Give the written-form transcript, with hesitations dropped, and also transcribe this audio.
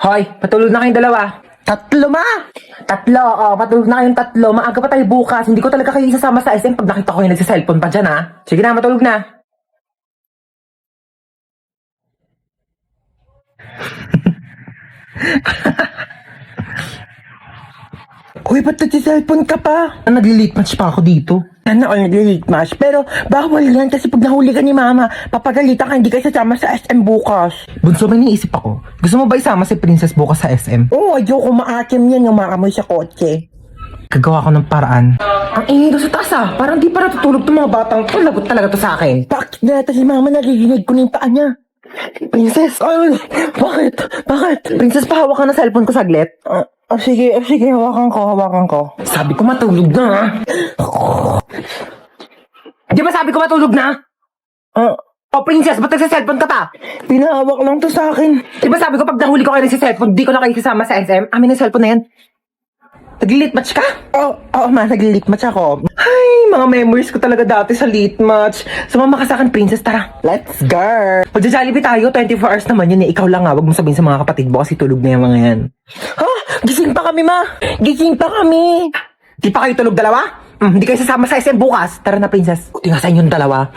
Hoy, patulog na kayong dalawa. Tatlo, ma! Tatlo, patulog na kayong tatlo. Maaga pa tayo bukas. Hindi ko talaga kayo isasama sa SM pag nakita ko yung nagsiselfone pa dyan, ha? Sige na, matulog na. Uy, ba't nagsiselfone ka pa? Nag-late match pa ako dito. Sana all nag-late match. Pero bawal yan kasi pag nahuli ka ni mama, papagalitan ka, hindi kayo sasama sa SM bukas. Bunso, may niisip ako. Gusto mo ba isama si Princess bukas sa SM? Oo, ayoko maakim yan yung maamoy sa kotse. Gagawa ko ng paraan. Ang ingay doon sa taas, Parang di pa natutulog itong mga batang to. Lagot talaga to sa akin. Bakit na si mama narinig ko na yung paa niya? Princess! Ay, bakit? Bakit? Princess, pahawak ka ng cellphone ko saglit. Sige, hawakan ko. Sabi ko matulog na, ha? Di ba sabi ko matulog na? Princess, ba't nagsa-cellphone ka pa? Pinahawak lang to sa akin. Di ba sabi ko pag nahuli ko kayo nagsa-cellphone, di ko na kayo kasama sa SM? Amin ang cellphone na yan. Nag-late match ka? Oo, ma, nag-late match ako. Ay, mga memories ko talaga dati sa late match. Sumama ka sa akin, Princess, tara. Let's go! Magja-Jollibee tayo, 24 hours naman yun eh. Ikaw lang wag mo sabihin sa mga kapatid mo kasi tulog na yung mga yan. Ha? Gising pa kami, ma! Gising pa kami! Di pa kayo tulog dalawa? Di kayo sasama sa SM bukas. Tara na, Princess. Buti nga sa inyong dalawa.